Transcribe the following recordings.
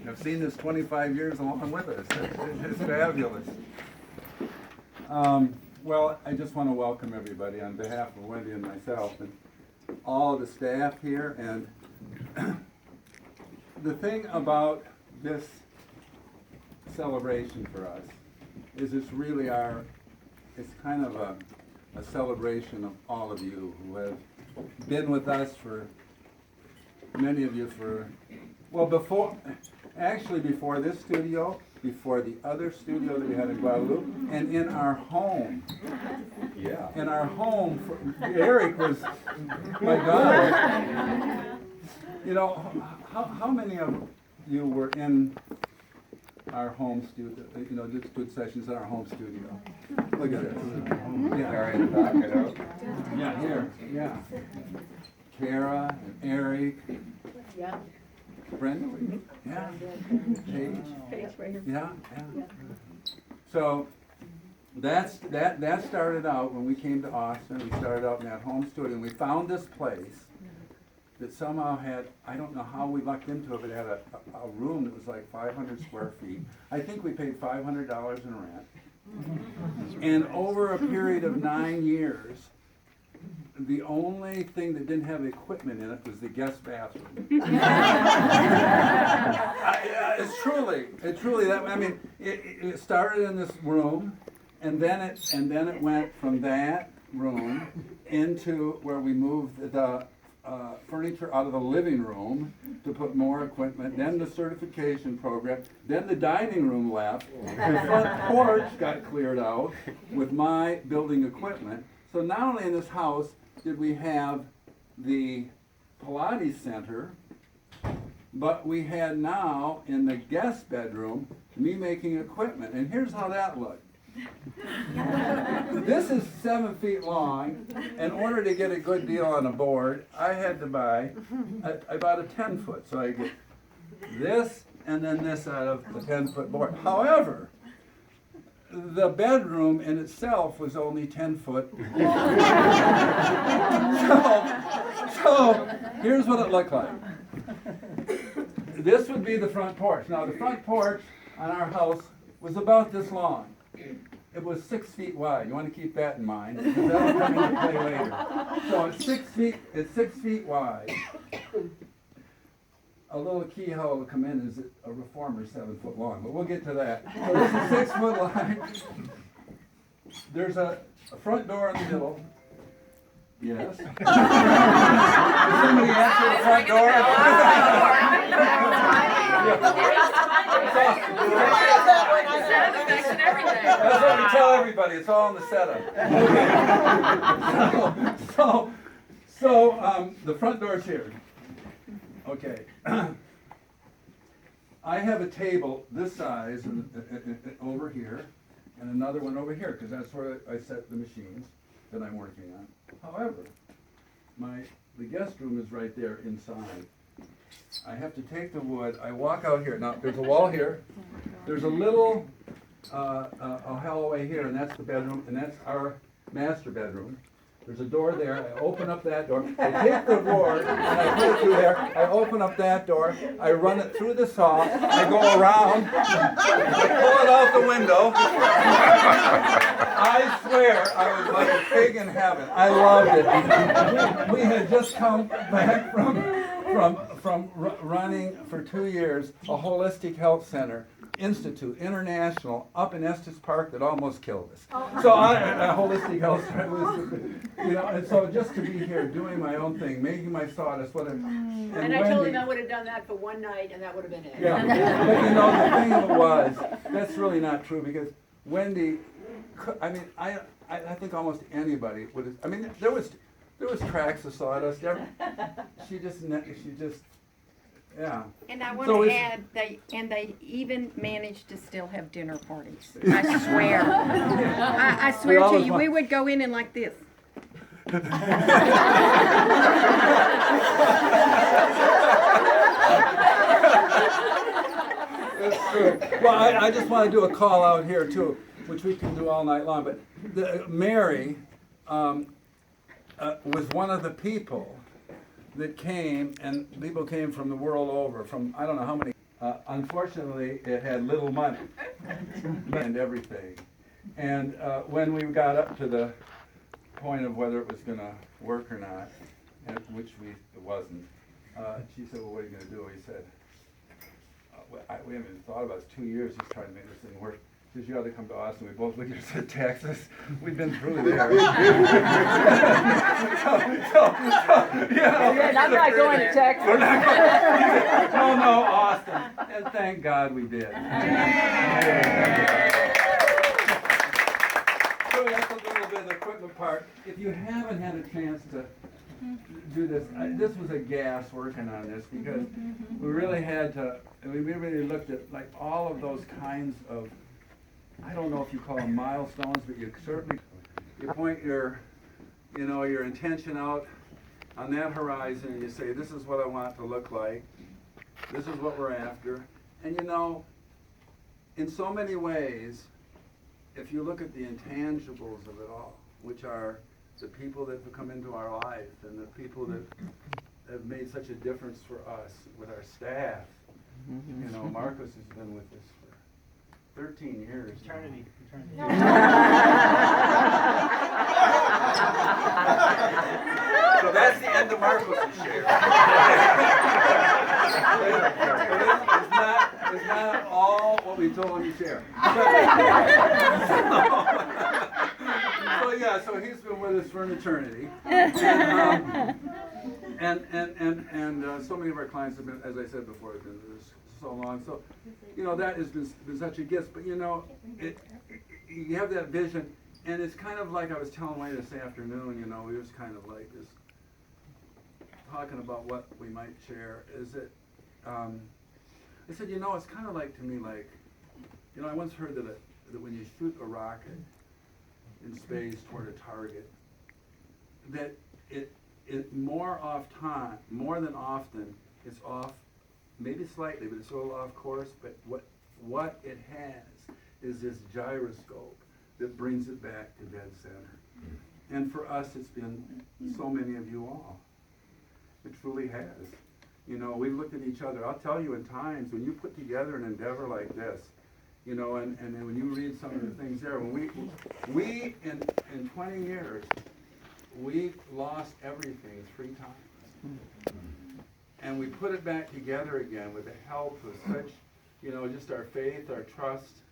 have seen this 25 years along with us. It's fabulous. Well, I just want to welcome everybody on behalf of Wendy and myself and all of the staff here. And the thing about this celebration for us is it's really it's kind of a celebration of all of you who have been with us for, many of you well, before this studio, before the other studio that we had in Guadalupe, and in our home. Yeah. In our home, Eric was, my God. You know, how many of you were in our home studio, you know, did good sessions in our home studio? Look at this. Yeah. Yeah, here, yeah. Kara and Eric. Yeah. Brenda? Yeah. Paige? Paige right here. Yeah. So that started out when we came to Austin. We started out in that home studio, and we found this place that somehow had, I don't know how we lucked into it, but it had a room that was like 500 square feet. I think we paid $500 in rent. And over a period of 9 years, the only thing that didn't have equipment in it was the guest bathroom. It's truly that. I mean, it started in this room, and then it went from that room into where we moved the furniture out of the living room to put more equipment. Then the certification program. Then the dining room left. The front porch got cleared out with my building equipment. So not only in this house did we have the Pilates center, but we had now in the guest bedroom me making equipment. And here's how that looked. This is 7 feet long. In order to get a good deal on a board, I had to buy, I bought a 10-foot. So I get this and then this out of the 10-foot board. However, the bedroom in itself was only 10 foot. So here's what it looked like. This would be the front porch. Now the front porch on our house was about this long. It was 6 feet wide. You want to keep that in mind, because that'll come into play later. So it's 6 feet wide. A little keyhole to come in is a reformer 7 foot long, but we'll get to that. So this is 6 foot long. There's a front door in the middle. Yes. Did somebody answer the front door? That's what we tell everybody. It's all in the setup. So the front door's here. Okay. I have a table this size over here, and another one over here, because that's where I set the machines that I'm working on. However, the guest room is right there inside. I have to take the wood. I walk out here. Now, there's a wall here. There's a little a hallway here, and that's the bedroom, and that's our master bedroom. There's a door there. I open up that door. I take the board and I put it through there. I open up that door. I run it through the saw. I go around. I pull it out the window. I swear I was like a pig in heaven. I loved it. We had just come back from running for 2 years a holistic health center. Institute International up in Estes Park that almost killed us. So a holistic health was, you know, and so just to be here doing my own thing, making my sawdust, whatever. And I told him I would have done that for one night, and that would have been it. Yeah, but you know the thing of it was that's really not true because Wendy, I mean, I think almost anybody would have. I mean, there was tracks of sawdust. She just. Yeah. And I want to add, they even managed to still have dinner parties. I swear. I swear to you, we would go in and like this. That's true. Well, I just want to do a call out here too, which we can do all night long. But Mary was one of the people that came, and people came from the world over, from I don't know how many Unfortunately, it had little money and everything. And when we got up to the point of whether it was going to work or not, and which it wasn't, she said, well, what are you going to do? He said, we haven't even thought about it. It's 2 years he's trying to make this thing work. He says, you ought to come to Austin. We both looked at us at Texas. We've been through there. I'm not going to Texas. We're not going. He said, no, Austin. And thank God we did. So that's a little bit of the equipment part. If you haven't had a chance to do this, this was a gas working on this because we really had to, we really looked at like all of those kinds of, I don't know if you call them milestones, but you certainly, you point your intention out on that horizon and you say, this is what I want it to look like. This is what we're after. And in so many ways, if you look at the intangibles of it all, which are the people that have come into our life and the people that have made such a difference for us with our staff. Marcos has been with us for 13 years. Eternity. So that's the end of Marcos' share. It's not all what we told him to share. So he's been with us for an eternity. And so many of our clients have been, as I said before, have been with us so long. So, that has been such a gift. But, you have that vision, and it's kind of like I was telling Wayne this afternoon, we was kind of like this, talking about what we might share, is that, I said, it's kind of like, to me, like, I once heard that when you shoot a rocket in space toward a target, that it more than often, it's off, maybe slightly, but it's a little off course, but what it has is this gyroscope that brings it back to dead center. And for us, it's been so many of you all. It truly has. We've looked at each other. I'll tell you, in times when you put together an endeavor like this, and then when you read some of the things there, when we in 20 years, we lost everything 3 times. And we put it back together again with the help of such, just our faith, our trust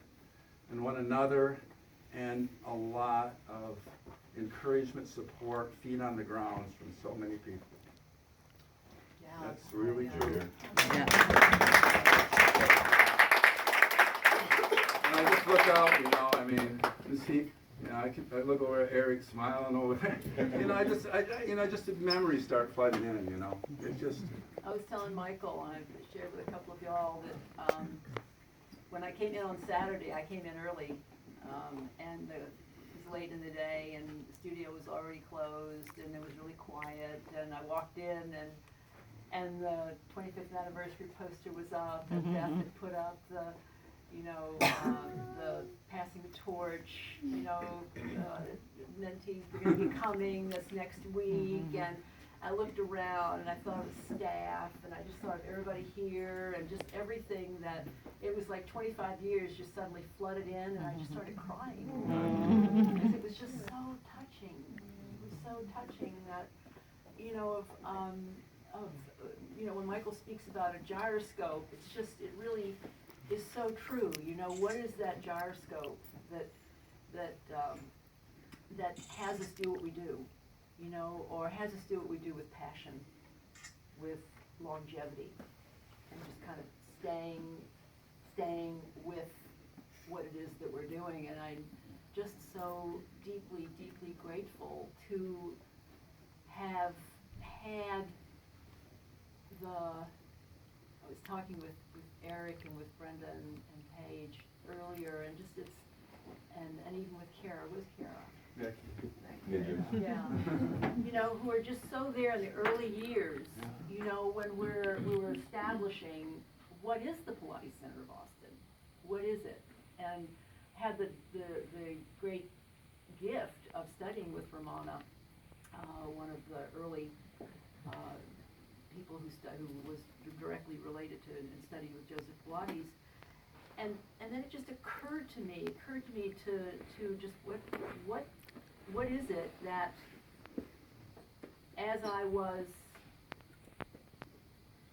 in one another, and a lot of encouragement, support, feet on the ground from so many people. That's really true. And I just look out, you see, I look over at Eric smiling over there. Just the memories start flooding in, It just. I was telling Michael, and I've shared with a couple of y'all, that when I came in on Saturday, I came in early, and it was late in the day, and the studio was already closed, and it was really quiet, and I walked in, and the 25th anniversary poster was up, and Beth had put up the passing the torch, mentees were going to be coming this next week, and I looked around and I thought of the staff, and I just thought of everybody here, and just everything that, it was like 25 years just suddenly flooded in, and I just started crying. Because it was just so touching. It was so touching that, when Michael speaks about a gyroscope, it's just, it really is so true. What is that gyroscope that has us do what we do, or has us do what we do with passion, with longevity, and just kind of staying with what it is that we're doing. And I'm just so deeply, deeply grateful to have had I was talking with Eric and with Brenda and Paige earlier, and just and even with Kara. Where's Kara? Yeah. Who are just so there in the early years, when we were establishing what is the Pilates Center of Austin? What is it? And had the great gift of studying with Ramona, one of the early people who was directly related to and studied with Joseph Pilates. And then it just occurred to me to just what is it that, as I was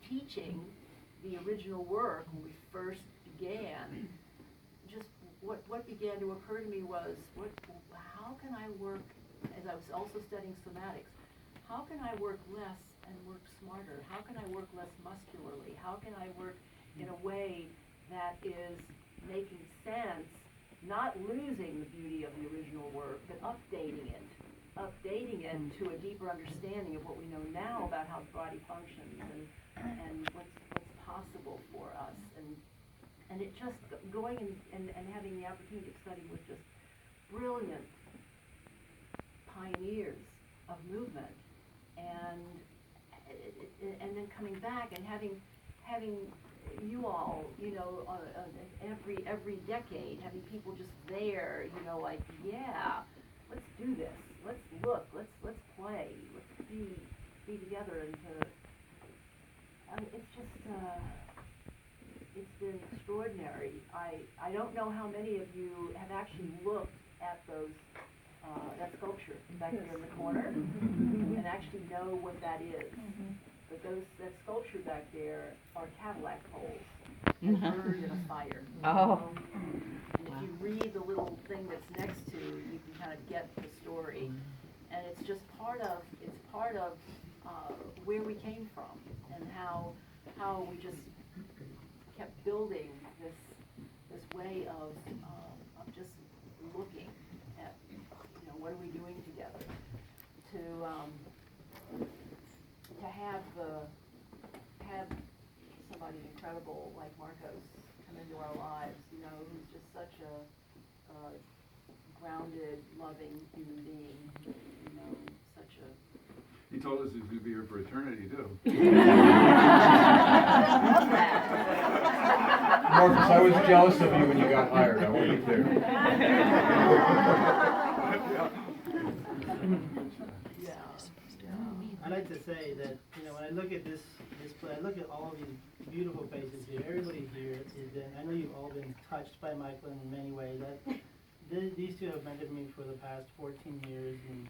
teaching the original work when we first began, just what began to occur to me was, how can I work, as I was also studying somatics, how can I work less and work smarter? How can I work less muscularly? How can I work in a way that is making sense, not losing the beauty of the original work, but updating it to a deeper understanding of what we know now about how the body functions and what's possible for us. And it just going and having the opportunity to study with just brilliant pioneers of movement, and then coming back and having you all, every decade, having people just there, like, yeah, let's do this, let's look, let's play, let's be together, and it's just it's been extraordinary. I don't know how many of you have actually looked at those that sculpture back there in the corner and actually know what that is. But that sculpture back there are Cadillac poles and burned in a fire. Oh. And if you read the little thing that's next to, you can kind of get the story. And it's just part of where we came from, and how we just kept building this way of just looking at, what are we doing together to have somebody incredible like Marcos come into our lives, who's just such a grounded, loving human being, such a... He told us he's going to be here for eternity, too. Marcus, I was jealous of you when you got hired, I want to be clear. I like to say that, when I look at this play, I look at all of these beautiful faces here. Everybody here I know you've all been touched by Michael in many ways. These two have mentored me for the past 14 years. And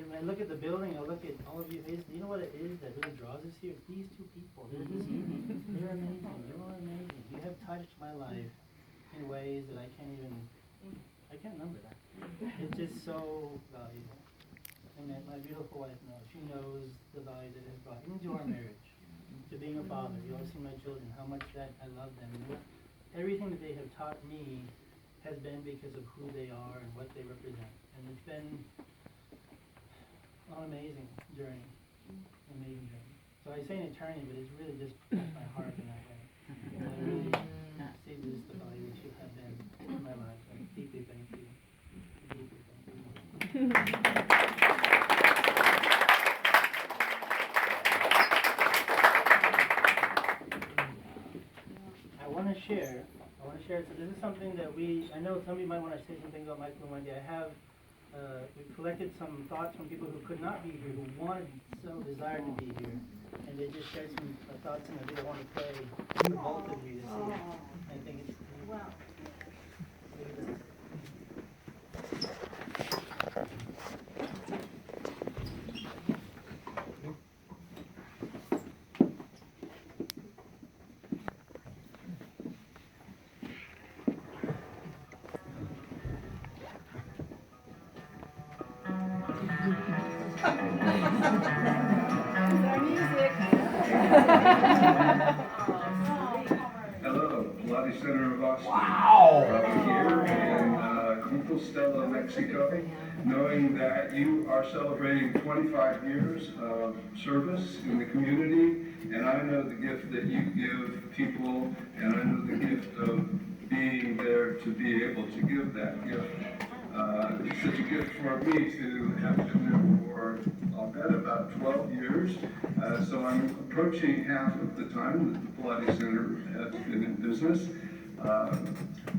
when I look at the building, I look at all of you faces. You know what it is that really draws us here? It's these two people. They're amazing. You're amazing. You have touched my life in ways that I can't number that. It's just so valuable. And my beautiful wife knows. She knows the value that it has brought into our marriage, to being a father. You all see my children, how much that I love them. And everything that they have taught me has been because of who they are and what they represent. And it's been an amazing journey. So I say an eternity, but it's really just my heart in that way. And I really see this the value that you have been in my life. I deeply thank you. Deeply thank you. I want to share, so this is something that I know some of you might want to say something about Michael and Wendy. We collected some thoughts from people who could not be here, who desired to be here. And they just shared some thoughts in a video I want to play for both of you to see. I think it's... Wow. Hello, Pilates Center of Austin. Wow! Here in Compostela, Mexico, knowing that you are celebrating 25 years of service in the community, and I know the gift that you give people, and I know the gift of being there to be able to give that gift. It's such a gift for me to have been there for, I'll bet, about 12 years. So I'm approaching half of the time that the Pilates Center has been in business.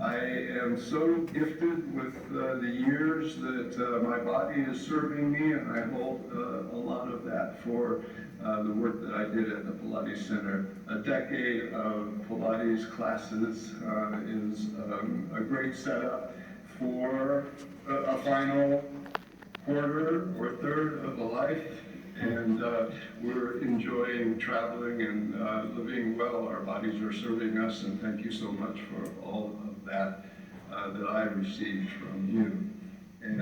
I am so gifted with the years that my body is serving me, and I hold a lot of that for the work that I did at the Pilates Center. A decade of Pilates classes is a great setup for a final quarter or third of the life, and we're enjoying traveling and living well. Our bodies are serving us, and thank you so much for all of that that I received from you. And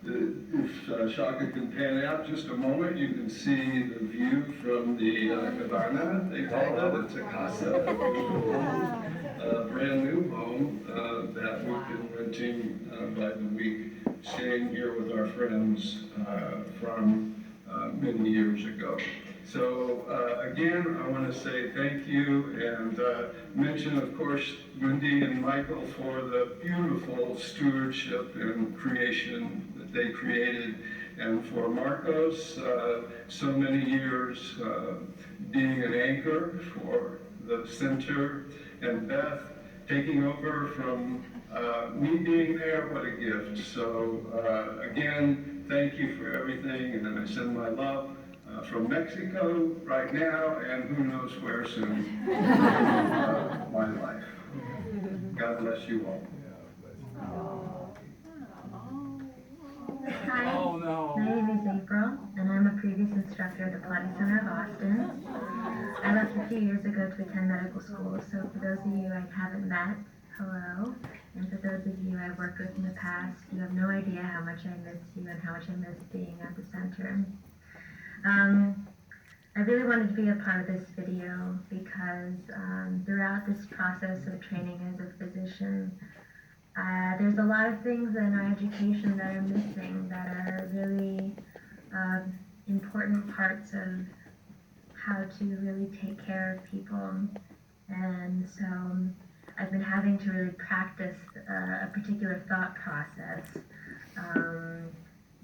if Shaka can pan out just a moment, you can see the view from the cabana, they call it. It's a casa, a beautiful home, a brand new home that we've been renting by the week, staying here with our friends from many years ago. So again, I want to say thank you and mention, of course, Wendy and Michael for the beautiful stewardship and creation that they created, and for Marcos, so many years being an anchor for the center, and Beth taking over from me being there. What a gift. So again, thank you for everything, and I send my love from Mexico right now, and who knows where soon in my life. God bless you all. Hi, Oh, no. my name is April, and I'm a previous instructor at the Pilates Center of Austin. I left a few years ago to attend medical school, so for those of you I haven't met, hello. And for those of you I've worked with in the past, you have no idea how much I miss you and how much I miss being at the center. I really wanted to be a part of this video because throughout this process of training as a physician, there's a lot of things in our education that are missing that are really important parts of how to really take care of people. And so I've been having to really practice a particular thought process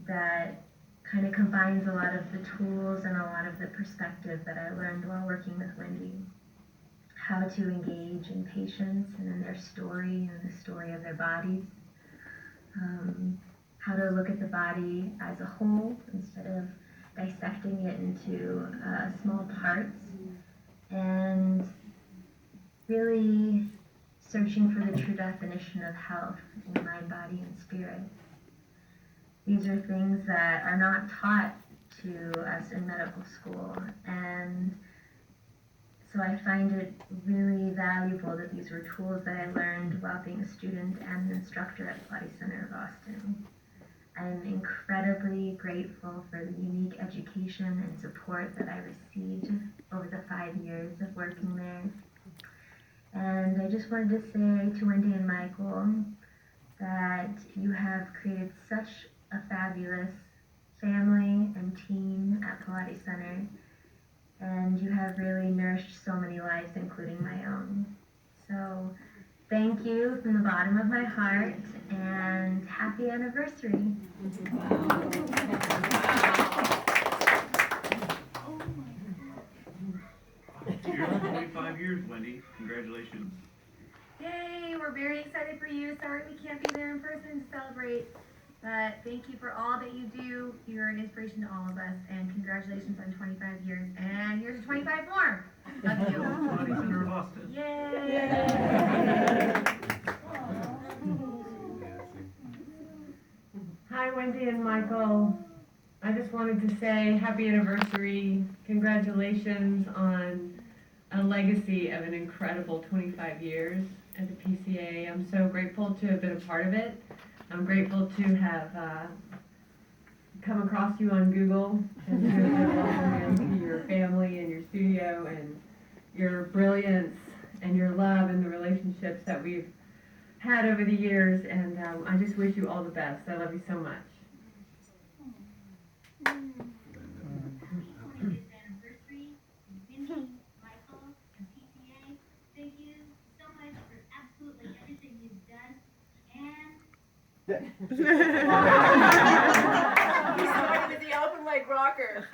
that kind of combines a lot of the tools and a lot of the perspective that I learned while working with Wendy. How to engage in patients and in their story and the story of their bodies. How to look at the body as a whole instead of dissecting it into small parts. And really searching for the true definition of health in mind, body, and spirit. These are things that are not taught to us in medical school, and so I find it really valuable that these were tools that I learned while being a student and an instructor at Pilates Center of Austin. I'm incredibly grateful for the unique education and support that I received over the 5 years of working there. And I just wanted to say to Wendy and Michael that you have created such a fabulous family and team at Pilates Center, and you have really nourished so many lives, including my own. So thank you from the bottom of my heart, and happy anniversary. You're 25 years, Wendy. Congratulations. Yay, we're very excited for you. Sorry we can't be there in person to celebrate, but thank you for all that you do. You're an inspiration to all of us, and congratulations on 25 years. And here's to 25 more of you. Pilates Center of Austin. Yay! Hi, Wendy and Michael. I just wanted to say happy anniversary. Congratulations on a legacy of an incredible 25 years at the PCA. I'm so grateful to have been a part of it. I'm grateful to have come across you on Google and to have been welcomed into your family and your studio, and your brilliance and your love and the relationships that we've had over the years. And I just wish you all the best. I love you so much. He started with the open leg rocker,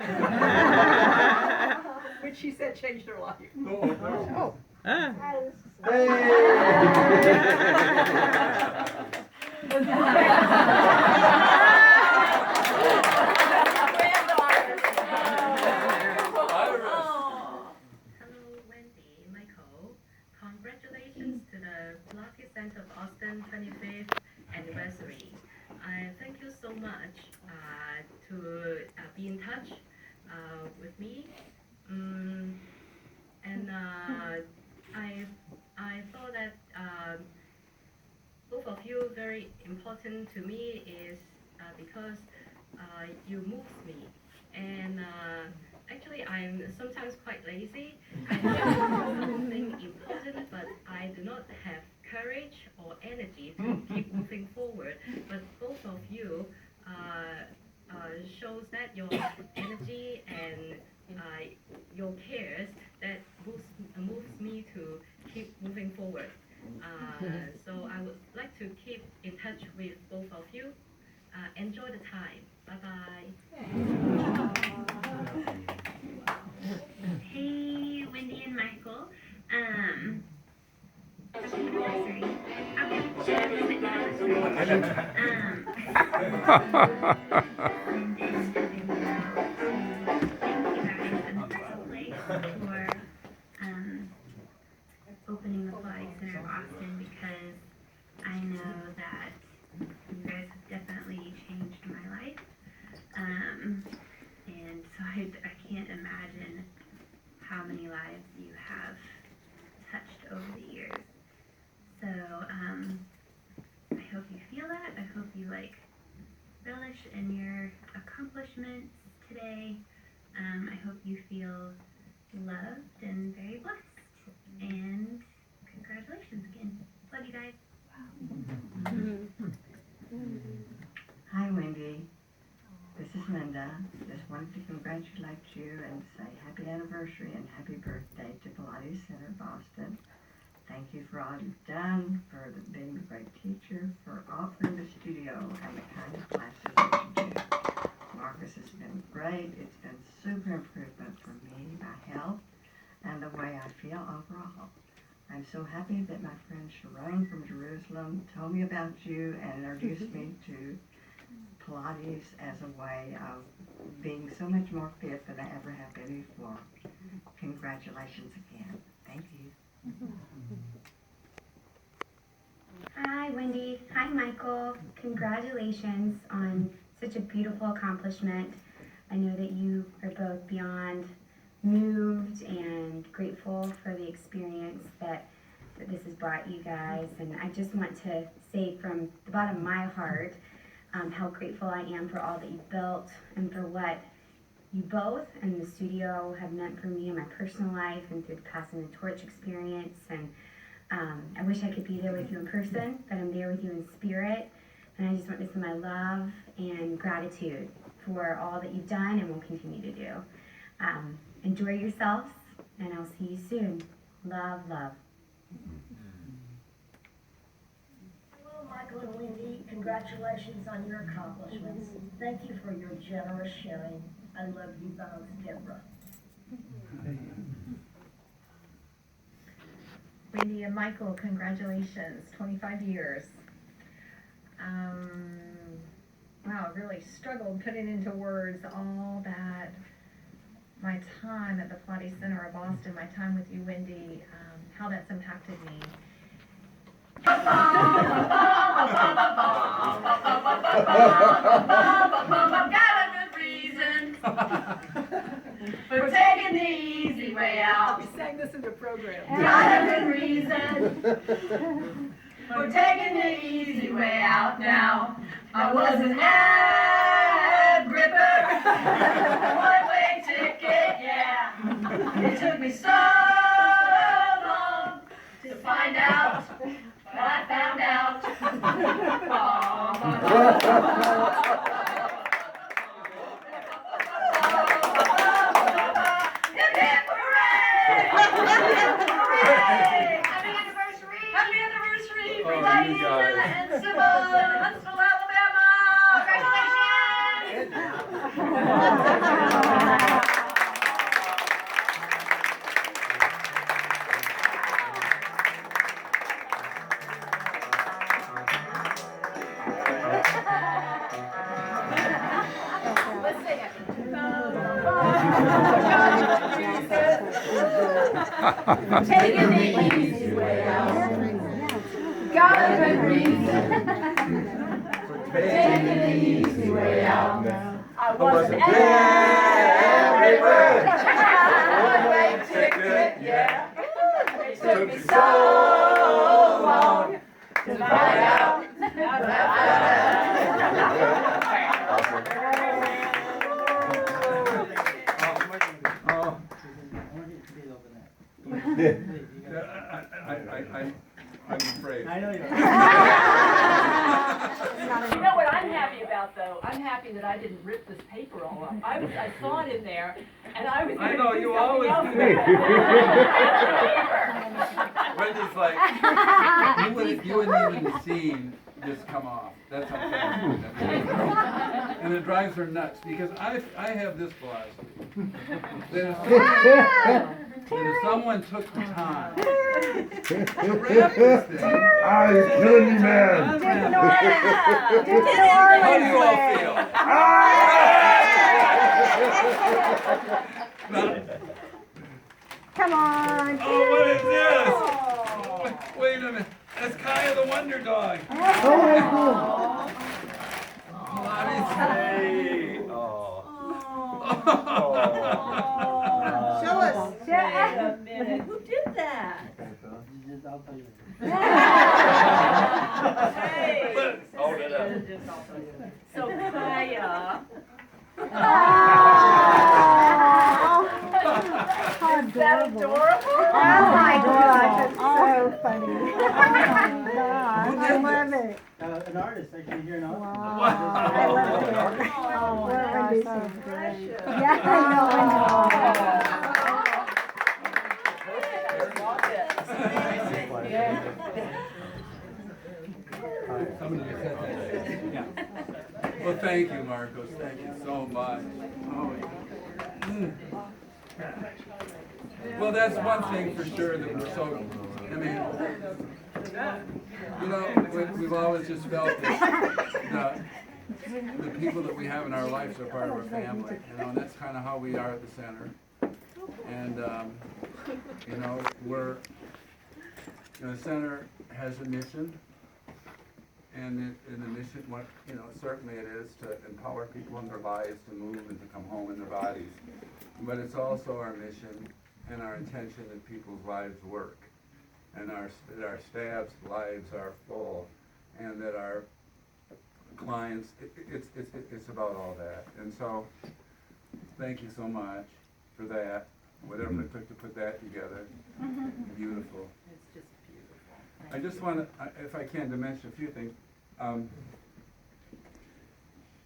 which she said changed her life. Oh. Pilates Center of Austin 25th anniversary. Thank you so much to be in touch with me. And I thought that both of you very important to me is because you move me. And actually, I'm sometimes quite lazy. I know something important, but I do not have courage or energy to keep moving forward. But both of you shows that your energy and your cares that moves me to keep moving forward. So I would like to keep in touch with both of you. Enjoy the time. Bye-bye. Hey, Wendy and Michael. Happy anniversary. Happy for opening the Pilates Center of Austin, because I know that you guys have definitely changed my life. And so I can't imagine how many lives you have touched over the years. So I hope you feel that. I hope you relish in your accomplishments today. I hope you feel loved and very blessed. And congratulations again. Love you guys. Hi, Wendy. This is Linda. Just wanted to congratulate you and say happy anniversary and happy birthday to Pilates Center Boston. Thank you for all you've done, for being a great teacher, for offering the studio and the kind of classes that you do. Marcus has been great. It's been super improvement for me, my health, and the way I feel overall. I'm so happy that my friend Sharon from Jerusalem told me about you and introduced me to Pilates as a way of being so much more fit than I ever have been before. Congratulations again. Thank you. Hi, Wendy. Hi, Michael. Congratulations on such a beautiful accomplishment. I know that you are both beyond moved and grateful for the experience that this has brought you guys. And I just want to say from the bottom of my heart how grateful I am for all that you've built and for what you both and the studio have meant for me in my personal life and through the Passing the Torch experience. And I wish I could be there with you in person, but I'm there with you in spirit. And I just want to send my love and gratitude for all that you've done and will continue to do. Enjoy yourselves, and I'll see you soon. Love, love. Hello, Michael and Wendy. Congratulations on your accomplishments. Thank you for your generous sharing. I love you both, Deborah. Wendy and Michael, congratulations, 25 years. Wow, I really struggled putting into words all that my time at the Pilates Center of Austin, my time with you, Wendy, how that's impacted me. Got a good reason for taking the easy way out. We sang this in the program. Got a good reason for taking the easy way out now. I was an ad gripper, one-way ticket, yeah. It took me so long to find out, but I found out. Hip hip hooray! Hooray! Happy anniversary! Happy anniversary! Oh, Everybody you guys. and Sybil in Huntsville, Alabama! Congratulations! Let's sing it. Taking the easy way out. got a good reason for taking the easy way out. I wasn't every word. One-way ticket, yeah. It took me so long to find out. I'm afraid. I know you are. You know what I'm happy about though? I'm happy that I didn't rip this paper all up. I saw it in there, and I was I gonna know, do you something always else do with it. Wendy's like, you wouldn't even have seen this come off. That's how fast it is. And it drives her nuts because I have this philosophy. That if someone took the time to wrap this thing, He's killing me, man. how do you all feel? Come on. Oh, what is this? Wait a minute. That's Kaya the Wonder Dog. Oh, Lottie's hey. Oh. Show us. Wait a minute. Who did that? I'll tell you. Hey. Hold it up. So Kaya. Is that adorable? Oh my gosh, it's so funny. Oh my gosh, I love it. An artist, actually, here in Austin. Wow. I love it. Oh, Wendy's so is great. precious. Yeah, I Somebody just said that. Yeah. Well, thank you, Marcos. Thank you so much. Oh, yeah. Well, that's one thing for sure that we're so, I mean, you know, we've always just felt that the people that we have in our lives are part of our family, you know, and that's kind of how we are at the center. And, you know, the center has a mission. And the mission, you know, certainly it is to empower people in their lives to move and to come home in their bodies. But it's also our mission and our intention that people's lives work, and that our staff's lives are full, and that our clients, it's about all that. And so, thank you so much for that. Whatever it took to put that together, beautiful. It's just beautiful. I just want to, if I can, to mention a few things. I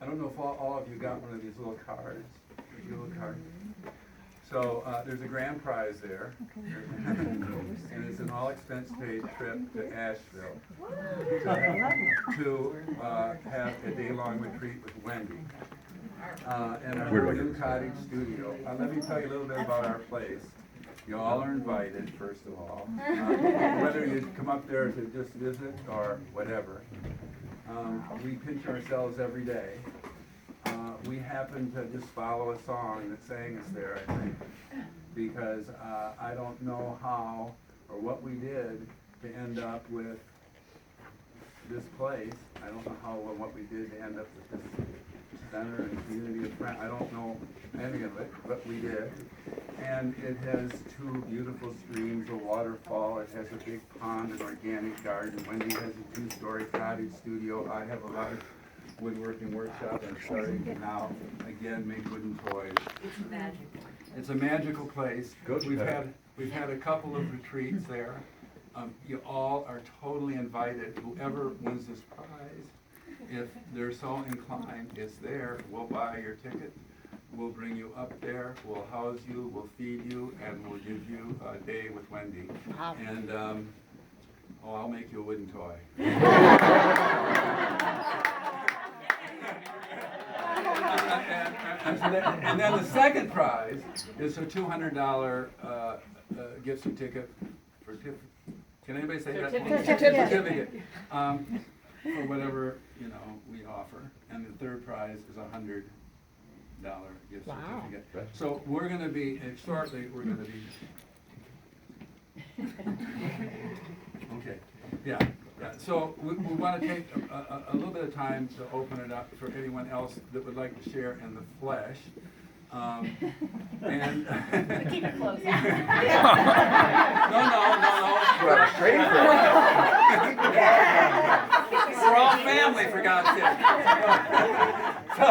don't know if all of you got one of these little cards. So there's a grand prize there, and it's an all-expense paid trip to Asheville to have a day-long retreat with Wendy in our new cottage studio. Let me tell you a little bit about our place. You all are invited, first of all, whether you come up there to just visit or whatever. We pinch ourselves every day. We happen to just follow a song that sang us there, I think, because I don't know how or what we did to end up with this place. I don't know how or what we did to end up with this center and community of friends. I don't know any of it, but we did. And it has two beautiful streams, a waterfall. It has a big pond, an organic garden. Wendy has a 2-story cottage studio. I have a lot of woodworking workshop. I'm starting to now, again, make wooden toys. It's magical. It's a magical place. We've had a couple of retreats there. You all are totally invited. Whoever wins this prize, if they're so inclined, it's there. We'll buy your ticket. We'll bring you up there. We'll house you. We'll feed you, and we'll give you a day with Wendy. Wow. And I'll make you a wooden toy. And then the second prize is a $200 gift certificate for can anybody say that? Certificate. For whatever we offer. And the third prize is a $100 gift certificate. So we're going to be shortly. We're going to be. Okay. Yeah. So we want to take a little bit of time to open it up for anyone else that would like to share in the flesh. And Keep it close. No. We're all family, for God's sake. So,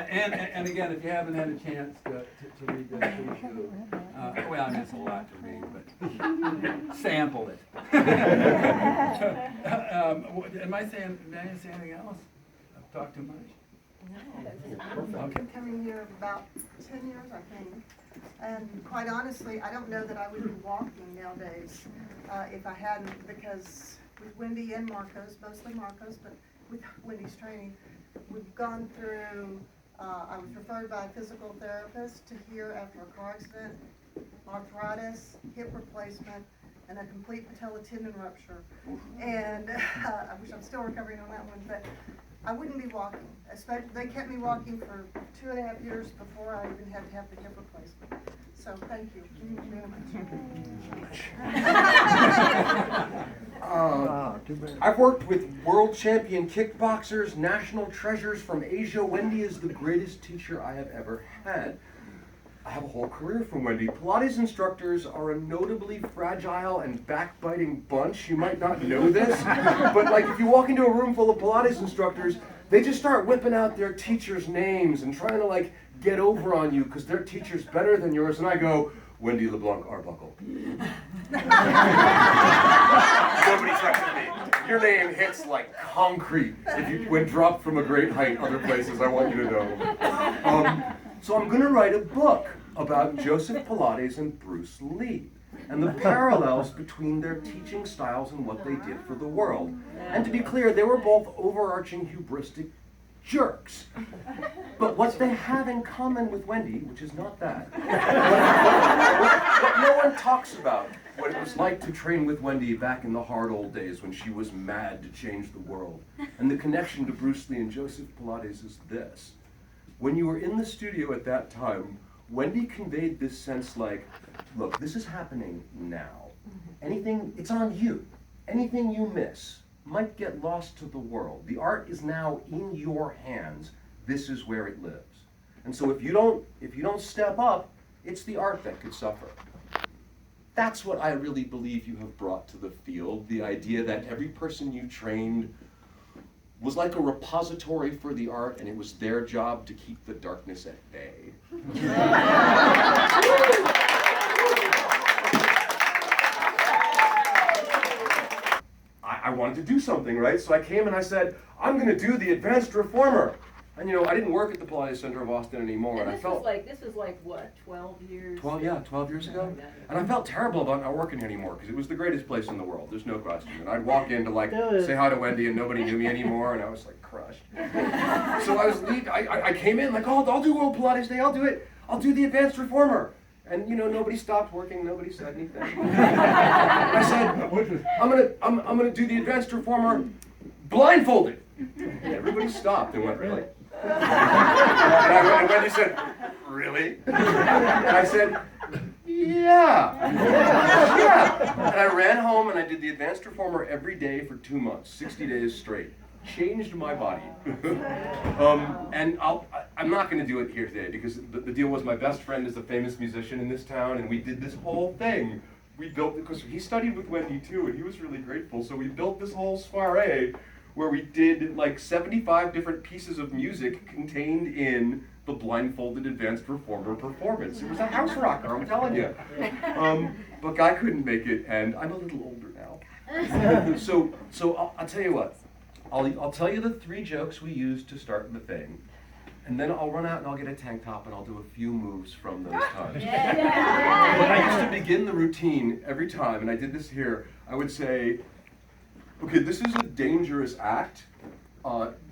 and again, if you haven't had a chance to read this, please do. Well, I mean, it's a lot to read, but sample it. Did I say anything else? I've talked too much? I've been coming here about 10 years, I think. And quite honestly, I don't know that I would be walking nowadays if I hadn't, because with Wendy and Marcos, mostly Marcos, but with Wendy's training, we've gone through, I was referred by a physical therapist to here after a car accident, arthritis, hip replacement, and a complete patella tendon rupture. And I wish I'm still recovering on that one, but I wouldn't be walking. They kept me walking for 2.5 years before I even had to have the hip replacement. So thank you very much. I've worked with world champion kickboxers, national treasures from Asia. Wendy is the greatest teacher I have ever had. I have a whole career from Wendy. Pilates instructors are a notably fragile and backbiting bunch. You might not know this, but like if you walk into a room full of Pilates instructors, they just start whipping out their teachers' names and trying to like get over on you because their teacher's better than yours. And I go, Wendy LeBlanc Arbuckle. Nobody touches me. Your name hits like concrete when dropped from a great height other places, I want you to know. So I'm going to write a book about Joseph Pilates and Bruce Lee and the parallels between their teaching styles and what they did for the world. And to be clear, they were both overarching hubristic jerks. But what they have in common with Wendy, which is not that, what no one talks about, what it was like to train with Wendy back in the hard old days when she was mad to change the world. And the connection to Bruce Lee and Joseph Pilates is this. When you were in the studio at that time, Wendy conveyed this sense like, look, this is happening now. Anything, it's on you. Anything you miss might get lost to the world. The art is now in your hands. This is where it lives. And so if you don't step up, it's the art that could suffer. That's what I really believe you have brought to the field, the idea that every person you trained was like a repository for the art, and it was their job to keep the darkness at bay. I wanted to do something, right? So I came and I said, I'm going to do the Advanced Reformer. And I didn't work at the Pilates Center of Austin anymore, and I felt this was like what, 12 years? 12 years ago. And I felt terrible about not working here anymore because it was the greatest place in the world. There's no question. And I'd walk in to like say hi to Wendy, and nobody knew me anymore, and I was like crushed. So I came in like, oh, I'll do World Pilates Day. I'll do it. I'll do the Advanced Reformer. And nobody stopped working. Nobody said anything. And I said, I'm gonna do the Advanced Reformer blindfolded. And everybody stopped and went, really? And Wendy said, really? And I said, yeah. And I ran home and I did the Advanced Reformer every day for 2 months, 60 days straight. Changed my body. And I'm not going to do it here today because the deal was my best friend is a famous musician in this town, and we did this whole thing. We built, because he studied with Wendy too, and he was really grateful, so we built this whole soiree where we did like 75 different pieces of music contained in the blindfolded Advanced Reformer performance. It was a house rocker, I'm telling you. But Guy couldn't make it, and I'm a little older now. So I'll tell you what. I'll tell you the 3 jokes we used to start the thing, and then I'll run out and I'll get a tank top and I'll do a few moves from those times. Yeah. When I used to begin the routine every time, and I did this here, I would say, okay, this is a dangerous act.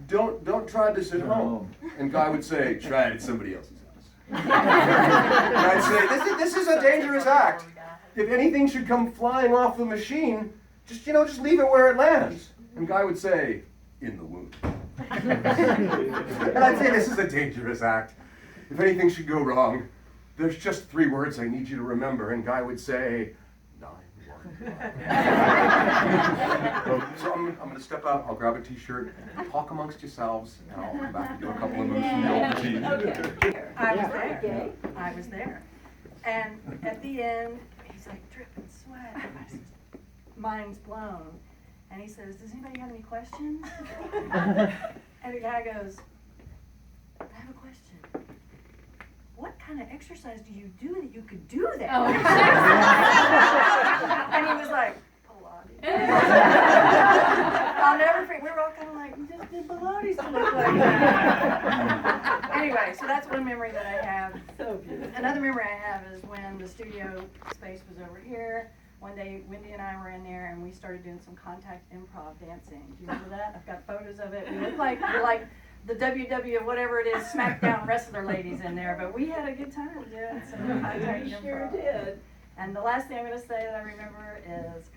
Don't try this at home. And Guy would say, try it at somebody else's house. And I'd say, this is a dangerous act. If anything should come flying off the machine, just leave it where it lands. And Guy would say, in the wound. And I'd say, this is a dangerous act. If anything should go wrong, there's just 3 words I need you to remember. And Guy would say, 911. So I'm gonna step out, I'll grab a t-shirt, talk amongst yourselves, and I'll come back and do a couple of moves from the old routine. Okay. I was there. I was there. And at the end, he's like dripping sweat. I said, mind's blown. And he says, does anybody have any questions? And the guy goes, I have a question. What kind of exercise do you do that you could do that? Oh. And he was like, Pilates. I'll never forget. We were all kind of like, you just did Pilates to look like that. Anyway, so that's one memory that I have. So beautiful. Another memory I have is when the studio space was over here. One day, Wendy and I were in there, and we started doing some contact improv dancing. Do you remember that? I've got photos of it. We look like we're like the WW whatever it is SmackDown wrestler ladies in there, but we had a good time doing some contact improv. Sure did. And the last thing I'm going to say that I remember is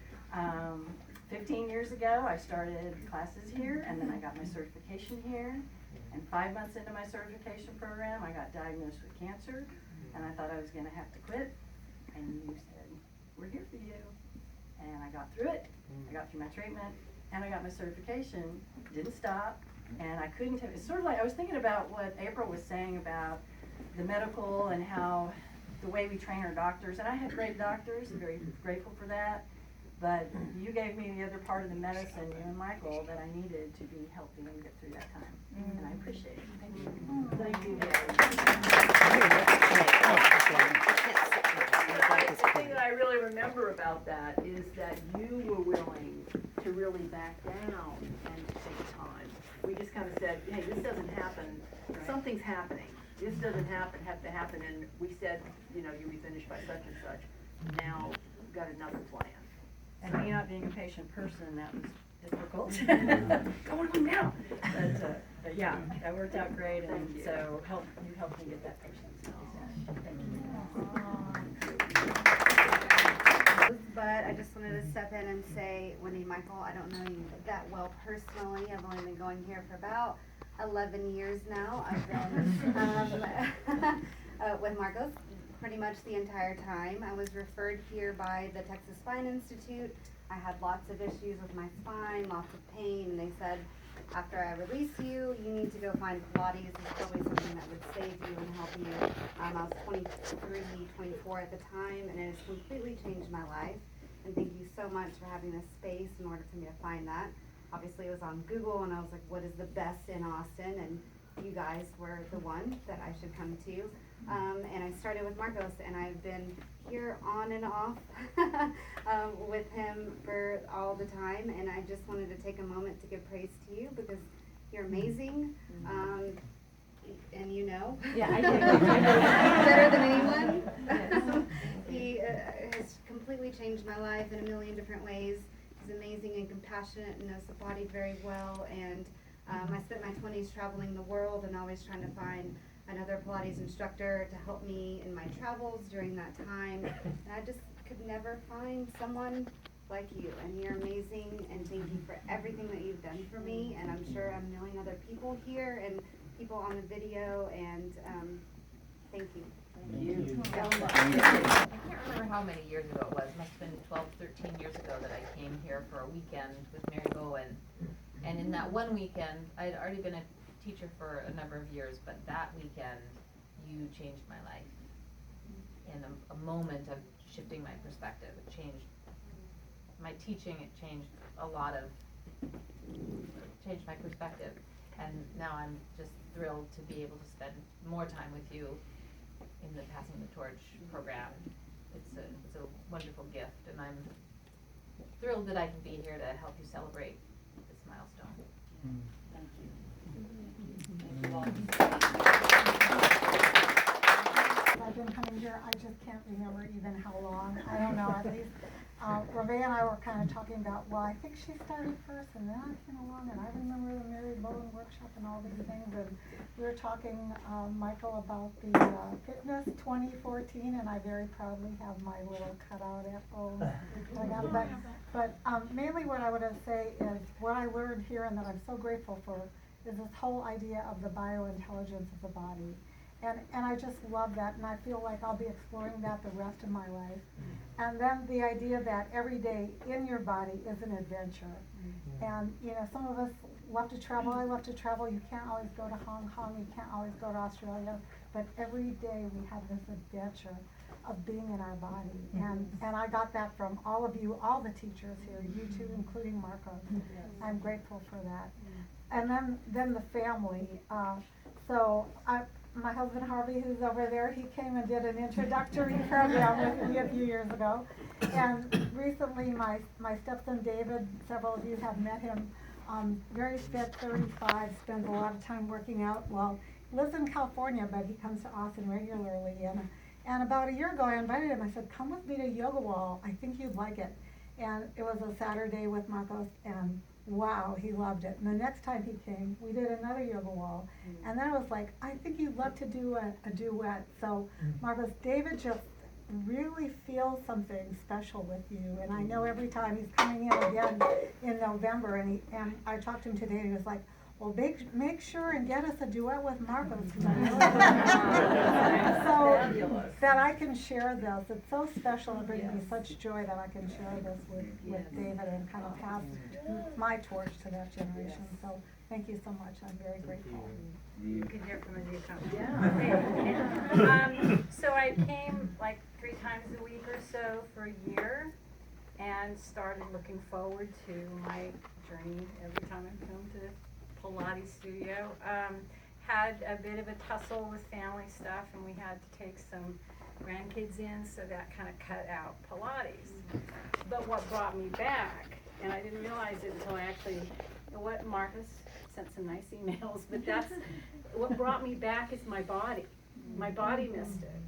15 years ago, I started classes here, and then I got my certification here. And 5 months into my certification program, I got diagnosed with cancer, and I thought I was going to have to quit. And you said, we're here for you. And I got through it. I got through my treatment, and I got my certification. Didn't stop, and I couldn't have, it's sort of like, I was thinking about what April was saying about the medical and how the way we train our doctors, and I had great doctors, I'm very grateful for that, but you gave me the other part of the medicine, you and Michael, that I needed to be healthy and get through that time, and I appreciate it. Thank you. Thank you. The thing that I really remember about that is that you were willing to really back down and take time. We just kind of said, hey, this doesn't happen, something's happening. This doesn't have to happen, and we said, you know, you'll be finished by such and such. Now, we've got another plan. And me not being a patient person, that was difficult. Go on now. But yeah, that worked out great, and so you helped me get that patience. So, thank you. But I just wanted to step in and say, Wendy and Michael, I don't know you that well personally. I've only been going here for about 11 years now. I've been with Marcos pretty much the entire time. I was referred here by the Texas Spine Institute. I had lots of issues with my spine, lots of pain, and they said, after I release you, you need to go find Pilates. It's probably something that would save you and help you. I was 23, 24 at the time, and it has completely changed my life. And thank you so much for having this space in order for me to find that. Obviously, it was on Google, and I was like, what is the best in Austin? And you guys were the one that I should come to. And I started with Marcos, and I've been here on and off with him for all the time. And I just wanted to take a moment to give praise to you because you're amazing. And you know, Yeah, I do. better than anyone. He has completely changed my life in a million different ways. He's amazing and compassionate and knows the body very well. And I spent my 20s traveling the world and always trying to find another Pilates instructor to help me in my travels during that time. And I just could never find someone like you. And you're amazing, and thank you for everything that you've done for me. And I'm sure a million other people here and people on the video, and thank you. Thank you. I can't remember how many years ago it was. Must have been 12, 13 years ago that I came here for a weekend with Mary Bowen. And in that one weekend, I had already been a teacher for a number of years, but that weekend, you changed my life. In a moment of shifting my perspective, it changed my teaching. It changed changed my perspective. And now I'm just thrilled to be able to spend more time with you in the Passing the Torch program. It's a wonderful gift, and I'm thrilled that I can be here to help you celebrate this milestone. Thank you. I've been coming here, I just can't remember even how long, I don't know, at least, Rebecca and I were kind of talking about, well, I think she started first and then I came along, and I remember the Mary Bowen workshop and all these things, and we were talking, Michael, about the Fitness 2014, and I very proudly have my little cutout at home. But mainly what I would say is, what I learned here and that I'm so grateful for, is this whole idea of the biointelligence of the body. And I just love that, and I feel like I'll be exploring that the rest of my life. And then the idea that every day in your body is an adventure. And, you know, some of us love to travel. I love to travel. You can't always go to Hong Kong. You can't always go to Australia. But every day we have this adventure of being in our body. And I got that from all of you, all the teachers here, you two, including Marco. I'm grateful for that. And then the family. My husband Harvey, who's over there, he came and did an introductory program with me a few years ago. And recently my stepson David, several of you have met him, very fit, 35, spends a lot of time working out. Well, lives in California, but he comes to Austin regularly. And about a year ago, I invited him. I said, come with me to Yoga Wall. I think you'd like it. And it was a Saturday with Marcos, and wow, he loved it. And the next time he came, we did another Yoga Wall. And then I was like, I think you'd love to do a duet. So Marcos, David just really feels something special with you. And I know every time he's coming in again in November, and I talked to him today, and he was like, well, make sure and get us a duet with Marcos. So that I can share this. It's so special. It brings me such joy that I can share this with David and kind of pass my torch to that generation. So thank you so much. I'm very grateful. You can hear from India come. Yeah. So I came like 3 times a week or so for a year and started looking forward to my journey every time I come to Pilates studio. Had a bit of a tussle with family stuff, and we had to take some grandkids in, so that kind of cut out Pilates. But what brought me back, and I didn't realize it until I actually, Marcus sent some nice emails, but that's, what brought me back is my body. My body missed it.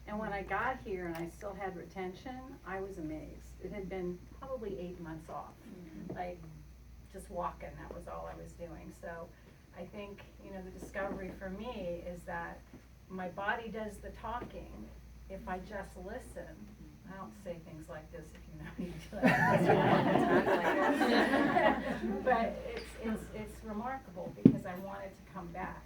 And when I got here and I still had retention, I was amazed. It had been probably 8 months off. Like, just walking, that was all I was doing. So I think, the discovery for me is that my body does the talking if I just listen. I don't say things like this if you know me. But it's remarkable because I wanted to come back.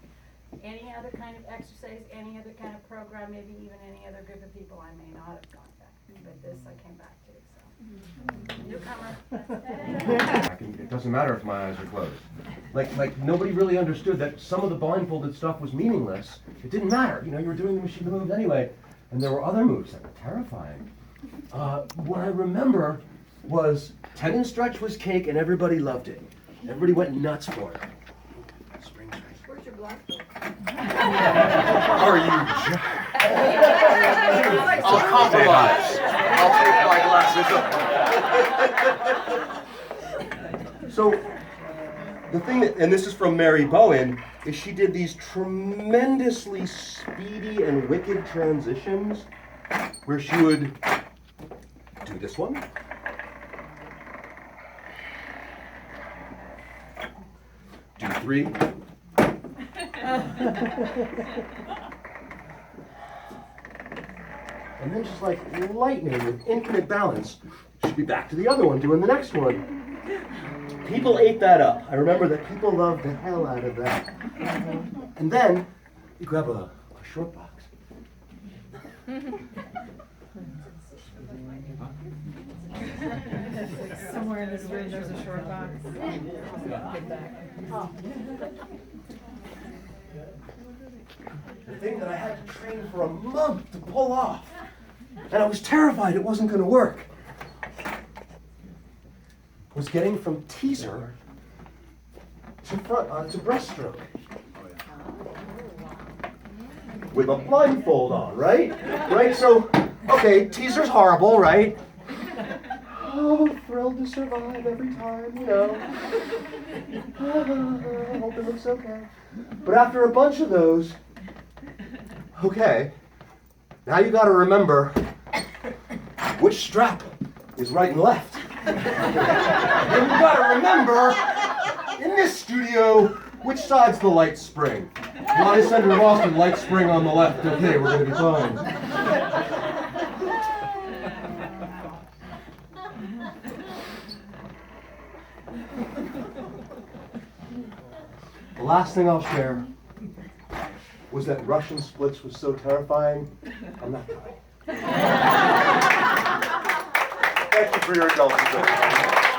Any other kind of exercise, any other kind of program, maybe even any other group of people, I may not have gone back. But this I came back to. Newcomer. It doesn't matter if my eyes are closed. Like nobody really understood that some of the blindfolded stuff was meaningless. It didn't matter. You were doing the machine moves anyway. And there were other moves that were terrifying. What I remember was tendon stretch was cake and everybody loved it. Everybody went nuts for it. Spring stretch. Where's your blindfold? Are you I'll compromise. I'll take my glasses off. So, the thing that, and this is from Mary Bowen, is she did these tremendously speedy and wicked transitions where she would do this one. Do 3. And then just like lightning with infinite balance, she'd be back to the other one, doing the next one. People ate that up. I remember that people loved the hell out of that. And then you grab a short box. Somewhere in this room there's a short box. The thing that I had to train for a month to pull off. And I was terrified it wasn't going to work. Was getting from teaser to breaststroke. With a blindfold on, right? Right, so, okay, teaser's horrible, right? Oh, thrilled to survive every time, hope it looks okay. But after a bunch of those, okay, now you gotta remember which strap is right and left. And you gotta remember, in this studio, which side's the light spring? Pilates Center of Austin, light spring on the left. Okay, we're gonna be fine. The last thing I'll share was that Russian splits was so terrifying. I'm not dying. Thank you for your indulgence.